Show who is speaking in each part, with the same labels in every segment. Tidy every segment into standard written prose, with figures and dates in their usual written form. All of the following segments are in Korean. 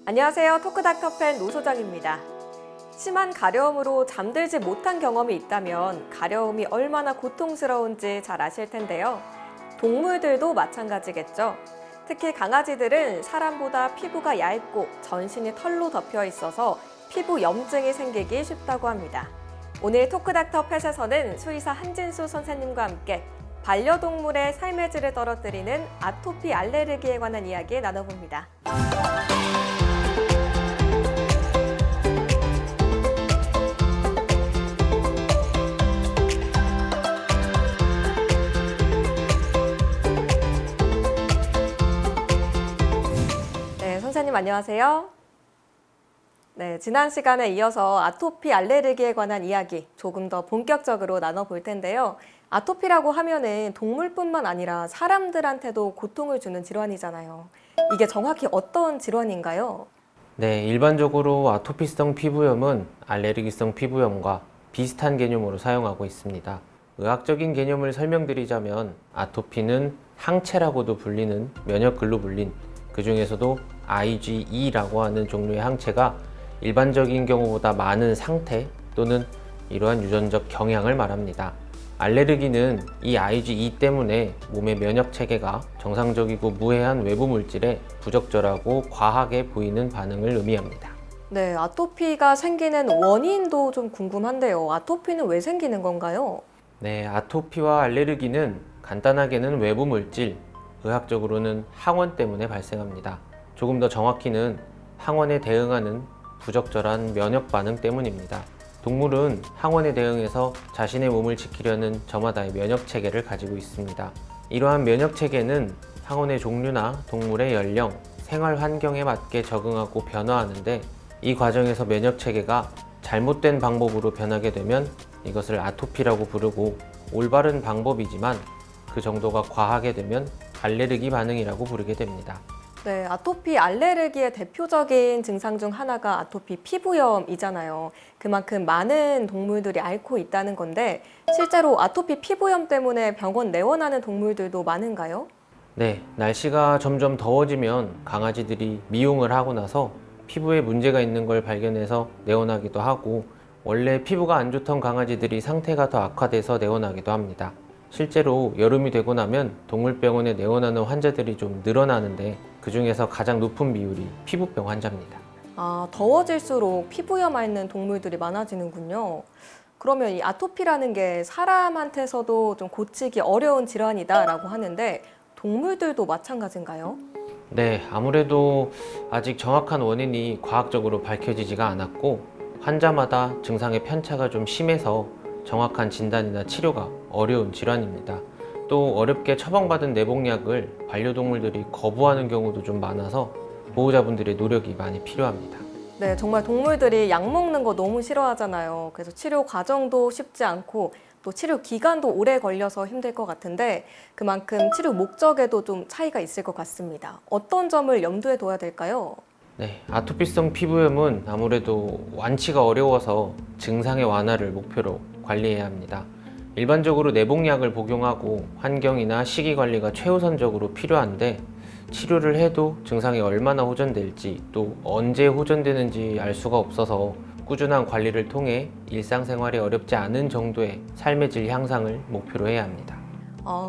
Speaker 1: 안녕하세요. 토크닥터 팬 노소장입니다. 심한 가려움으로 잠들지 못한 경험이 있다면 가려움이 얼마나 고통스러운지 잘 아실 텐데요. 동물들도 마찬가지겠죠. 특히 강아지들은 사람보다 피부가 얇고 전신이 털로 덮여 있어서 피부 염증이 생기기 쉽다고 합니다. 오늘 토크닥터 펫에서는 수의사 한진수 선생님과 함께 반려동물의 삶의 질을 떨어뜨리는 아토피 알레르기에 관한 이야기 나눠봅니다. 네, 선생님 안녕하세요. 네, 지난 시간에 이어서 아토피 알레르기에 관한 이야기 조금 더 본격적으로 나눠볼 텐데요. 아토피라고 하면은 동물뿐만 아니라 사람들한테도 고통을 주는 질환이잖아요. 이게 정확히 어떤 질환인가요?
Speaker 2: 네, 일반적으로 아토피성 피부염은 알레르기성 피부염과 비슷한 개념으로 사용하고 있습니다. 의학적인 개념을 설명드리자면 아토피는 항체라고도 불리는 면역글로불린, 그 중에서도 IgE라고 하는 종류의 항체가 일반적인 경우보다 많은 상태 또는 이러한 유전적 경향을 말합니다. 알레르기는 이 IgE 때문에 몸의 면역 체계가 정상적이고 무해한 외부 물질에 부적절하고 과하게 보이는 반응을 의미합니다.
Speaker 1: 네, 아토피가 생기는 원인도 좀 궁금한데요. 아토피는 왜 생기는 건가요?
Speaker 2: 네, 아토피와 알레르기는 간단하게는 외부 물질, 의학적으로는 항원 때문에 발생합니다. 조금 더 정확히는 항원에 대응하는 부적절한 면역 반응 때문입니다. 동물은 항원에 대응해서 자신의 몸을 지키려는 저마다의 면역 체계를 가지고 있습니다. 이러한 면역 체계는 항원의 종류나 동물의 연령, 생활 환경에 맞게 적응하고 변화하는데 이 과정에서 면역 체계가 잘못된 방법으로 변하게 되면 이것을 아토피라고 부르고 올바른 방법이지만 그 정도가 과하게 되면 알레르기 반응이라고 부르게 됩니다.
Speaker 1: 네, 아토피 알레르기의 대표적인 증상 중 하나가 아토피 피부염이잖아요. 그만큼 많은 동물들이 앓고 있다는 건데 실제로 아토피 피부염 때문에 병원 내원하는 동물들도 많은가요?
Speaker 2: 네, 날씨가 점점 더워지면 강아지들이 미용을 하고 나서 피부에 문제가 있는 걸 발견해서 내원하기도 하고 원래 피부가 안 좋던 강아지들이 상태가 더 악화돼서 내원하기도 합니다. 실제로 여름이 되고 나면 동물병원에 내원하는 환자들이 좀 늘어나는데 그 중에서 가장 높은 비율이 피부병 환자입니다.
Speaker 1: 아, 더워질수록 피부염 앓는 동물들이 많아지는군요. 그러면 이 아토피라는 게 사람한테서도 좀 고치기 어려운 질환이다라고 하는데 동물들도 마찬가지인가요?
Speaker 2: 네, 아무래도 아직 정확한 원인이 과학적으로 밝혀지지가 않았고 환자마다 증상의 편차가 좀 심해서 정확한 진단이나 치료가 어려운 질환입니다. 또 어렵게 처방받은 내복약을 반려동물들이 거부하는 경우도 좀 많아서 보호자분들의 노력이 많이 필요합니다.
Speaker 1: 네, 정말 동물들이 약 먹는 거 너무 싫어하잖아요. 그래서 치료 과정도 쉽지 않고 또 치료 기간도 오래 걸려서 힘들 것 같은데 그만큼 치료 목적에도 좀 차이가 있을 것 같습니다. 어떤 점을 염두에 둬야 될까요?
Speaker 2: 네, 아토피성 피부염은 아무래도 완치가 어려워서 증상의 완화를 목표로 관리해야 합니다. 일반적으로 내복약을 복용하고 환경이나 식이 관리가 최우선적으로 필요한데 치료를 해도 증상이 얼마나 호전될지 또 언제 호전되는지 알 수가 없어서 꾸준한 관리를 통해 일상생활이 어렵지 않은 정도의 삶의 질 향상을 목표로 해야 합니다.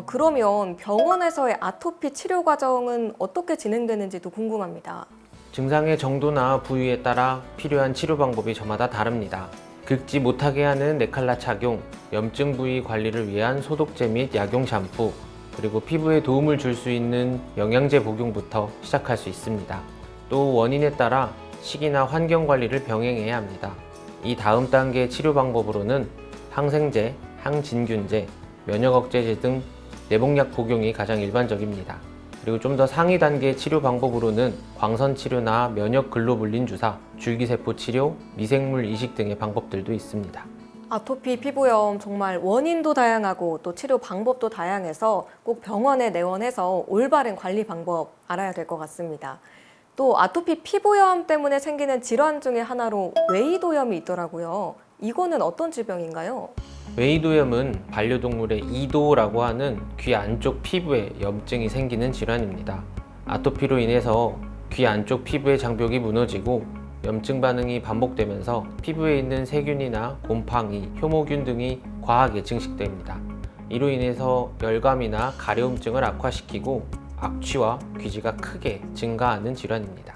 Speaker 1: 그러면 병원에서의 아토피 치료 과정은 어떻게 진행되는지도 궁금합니다.
Speaker 2: 증상의 정도나 부위에 따라 필요한 치료 방법이 저마다 다릅니다. 긁지 못하게 하는 네칼라 착용, 염증 부위 관리를 위한 소독제 및 약용 샴푸, 그리고 피부에 도움을 줄 수 있는 영양제 복용부터 시작할 수 있습니다. 또 원인에 따라 식이나 환경 관리를 병행해야 합니다. 이 다음 단계 치료 방법으로는 항생제, 항진균제, 면역 억제제 등 내복약 복용이 가장 일반적입니다. 그리고 좀 더 상위 단계 치료 방법으로는 광선 치료나 면역 글로불린 주사, 줄기세포 치료, 미생물 이식 등의 방법들도 있습니다.
Speaker 1: 아토피 피부염 정말 원인도 다양하고 또 치료 방법도 다양해서 꼭 병원에 내원해서 올바른 관리 방법 알아야 될 것 같습니다. 또 아토피 피부염 때문에 생기는 질환 중에 하나로 웨이도염이 있더라고요. 이거는 어떤 질병인가요?
Speaker 2: 웨이도염은 반려동물의 이도라고 하는 귀 안쪽 피부에 염증이 생기는 질환입니다. 아토피로 인해서 귀 안쪽 피부의 장벽이 무너지고 염증 반응이 반복되면서 피부에 있는 세균이나 곰팡이, 효모균 등이 과하게 증식됩니다. 이로 인해서 열감이나 가려움증을 악화시키고 악취와 귀지가 크게 증가하는 질환입니다.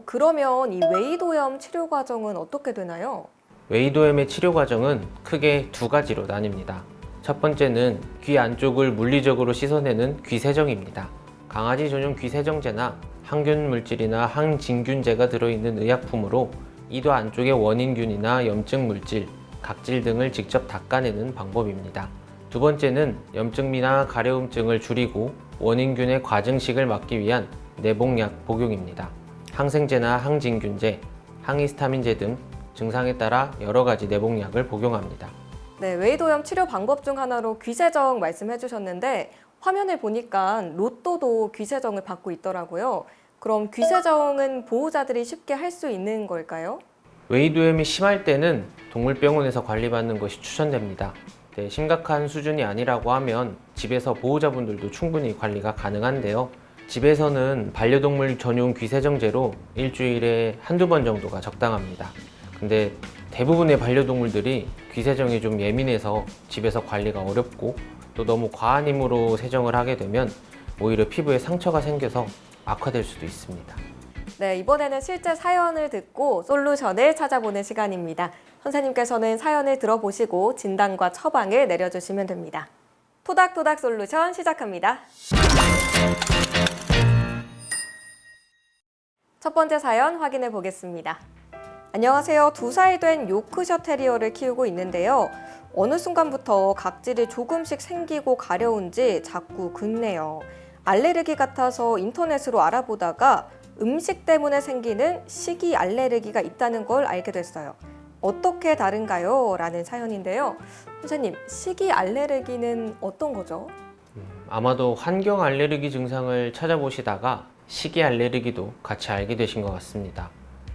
Speaker 1: 그러면 이 웨이도염 치료 과정은 어떻게 되나요?
Speaker 2: 웨이도염의 치료 과정은 크게 두 가지로 나뉩니다. 첫 번째는 귀 안쪽을 물리적으로 씻어내는 귀세정입니다. 강아지 전용 귀세정제나 항균 물질이나 항진균제가 들어있는 의약품으로 이도 안쪽의 원인균이나 염증 물질, 각질 등을 직접 닦아내는 방법입니다. 두 번째는 염증이나 가려움증을 줄이고 원인균의 과증식을 막기 위한 내복약 복용입니다. 항생제나 항진균제, 항히스타민제 등 증상에 따라 여러 가지 내복약을 복용합니다.
Speaker 1: 네, 웨이도염 치료 방법 중 하나로 귀세정 말씀해 주셨는데 화면을 보니까 로또도 귀세정을 받고 있더라고요. 그럼 귀세정은 보호자들이 쉽게 할 수 있는 걸까요?
Speaker 2: 웨이도염이 심할 때는 동물병원에서 관리받는 것이 추천됩니다. 심각한 수준이 아니라고 하면 집에서 보호자분들도 충분히 관리가 가능한데요. 집에서는 반려동물 전용 귀세정제로 일주일에 한두 번 정도가 적당합니다. 근데 대부분의 반려동물들이 귀세정이 좀 예민해서 집에서 관리가 어렵고 또 너무 과한 힘으로 세정을 하게 되면 오히려 피부에 상처가 생겨서 악화될 수도 있습니다.
Speaker 1: 네, 이번에는 실제 사연을 듣고 솔루션을 찾아보는 시간입니다. 선생님께서는 사연을 들어보시고 진단과 처방을 내려주시면 됩니다. 토닥토닥 솔루션 시작합니다. 첫 번째 사연 확인해 보겠습니다. 안녕하세요. 2살 된 요크셔 테리어를 키우고 있는데요. 어느 순간부터 각질이 조금씩 생기고 가려운지 자꾸 긁네요. 알레르기 같아서 인터넷으로 알아보다가 음식 때문에 생기는 식이 알레르기가 있다는 걸 알게 됐어요. 어떻게 다른가요? 라는 사연인데요. 선생님, 식이 알레르기는 어떤 거죠?
Speaker 2: 아마도 환경 알레르기 증상을 찾아보시다가 식이 알레르기도 같이 알게 되신 것 같습니다.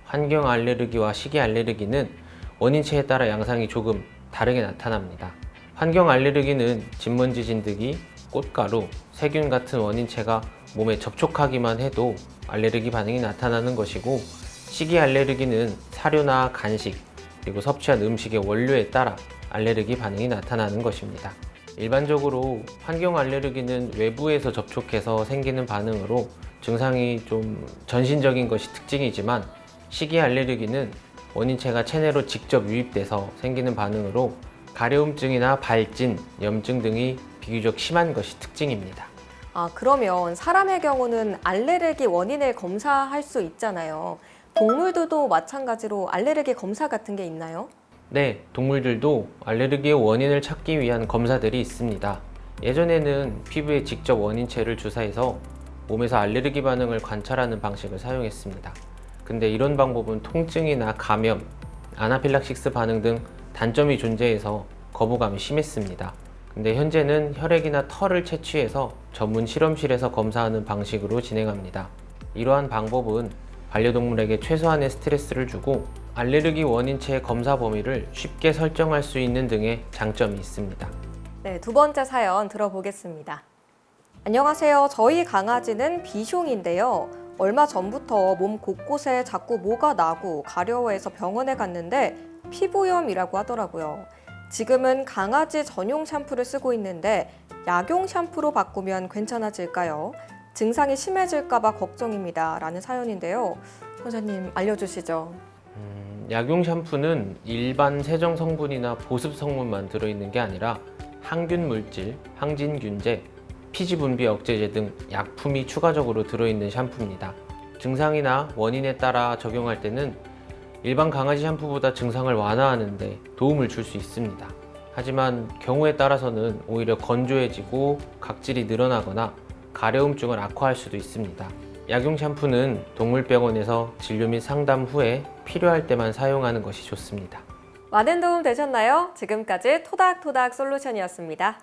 Speaker 2: 환경 알레르기와 식이 알레르기는 원인체에 따라 양상이 조금 다르게 나타납니다. 환경 알레르기는 진먼지 진드기, 꽃가루, 세균 같은 원인체가 몸에 접촉하기만 해도 알레르기 반응이 나타나는 것이고, 식이 알레르기는 사료나 간식, 그리고 섭취한 음식의 원료에 따라 알레르기 반응이 나타나는 것입니다. 일반적으로 환경 알레르기는 외부에서 접촉해서 생기는 반응으로 증상이 좀 전신적인 것이 특징이지만, 식이 알레르기는 원인체가 체내로 직접 유입돼서 생기는 반응으로 가려움증이나 발진, 염증 등이 비교적 심한 것이 특징입니다.
Speaker 1: 그러면 사람의 경우는 알레르기 원인을 검사할 수 있잖아요. 동물들도 마찬가지로 알레르기 검사 같은 게 있나요?
Speaker 2: 네, 동물들도 알레르기의 원인을 찾기 위한 검사들이 있습니다. 예전에는 피부에 직접 원인체를 주사해서 몸에서 알레르기 반응을 관찰하는 방식을 사용했습니다. 근데 이런 방법은 통증이나 감염, 아나필락시스 반응 등 단점이 존재해서 거부감이 심했습니다. 근데 현재는 혈액이나 털을 채취해서 전문 실험실에서 검사하는 방식으로 진행합니다. 이러한 방법은 반려동물에게 최소한의 스트레스를 주고 알레르기 원인체의 검사 범위를 쉽게 설정할 수 있는 등의 장점이 있습니다.
Speaker 1: 네, 두 번째 사연 들어보겠습니다. 안녕하세요. 저희 강아지는 비숑인데요. 얼마 전부터 몸 곳곳에 자꾸 모가 나고 가려워해서 병원에 갔는데 피부염이라고 하더라고요. 지금은 강아지 전용 샴푸를 쓰고 있는데 약용 샴푸로 바꾸면 괜찮아질까요? 증상이 심해질까 봐 걱정입니다. 라는 사연인데요. 선생님 알려주시죠.
Speaker 2: 약용 샴푸는 일반 세정 성분이나 보습 성분만 들어있는 게 아니라 항균 물질, 항진균제, 피지 분비 억제제 등 약품이 추가적으로 들어있는 샴푸입니다. 증상이나 원인에 따라 적용할 때는 일반 강아지 샴푸보다 증상을 완화하는 데 도움을 줄 수 있습니다. 하지만 경우에 따라서는 오히려 건조해지고 각질이 늘어나거나 가려움증을 악화할 수도 있습니다. 약용 샴푸는 동물병원에서 진료 및 상담 후에 필요할 때만 사용하는 것이 좋습니다.
Speaker 1: 많은 도움 되셨나요? 지금까지 토닥토닥 솔루션이었습니다.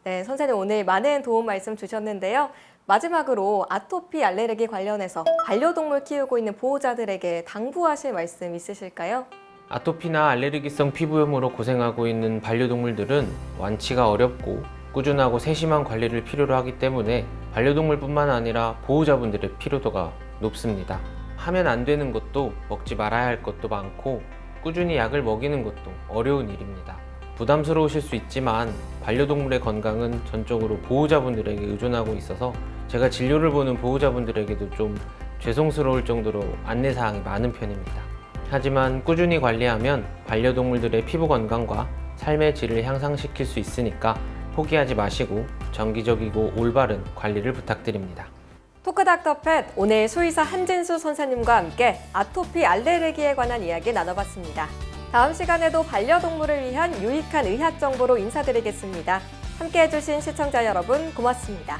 Speaker 1: 네, 선생님 오늘 많은 도움 말씀 주셨는데요. 마지막으로 아토피 알레르기 관련해서 반려동물 키우고 있는 보호자들에게 당부하실 말씀 있으실까요?
Speaker 2: 아토피나 알레르기성 피부염으로 고생하고 있는 반려동물들은 완치가 어렵고 꾸준하고 세심한 관리를 필요로 하기 때문에 반려동물뿐만 아니라 보호자분들의 피로도가 높습니다. 하면 안 되는 것도 먹지 말아야 할 것도 많고 꾸준히 약을 먹이는 것도 어려운 일입니다. 부담스러우실 수 있지만 반려동물의 건강은 전적으로 보호자분들에게 의존하고 있어서 제가 진료를 보는 보호자분들에게도 좀 죄송스러울 정도로 안내사항이 많은 편입니다. 하지만 꾸준히 관리하면 반려동물들의 피부 건강과 삶의 질을 향상시킬 수 있으니까 포기하지 마시고 정기적이고 올바른 관리를 부탁드립니다.
Speaker 1: 토크닥터 펫, 오늘 수의사 한진수 선생님과 함께 아토피 알레르기에 관한 이야기 나눠봤습니다. 다음 시간에도 반려동물을 위한 유익한 의학 정보로 인사드리겠습니다. 함께 해주신 시청자 여러분 고맙습니다.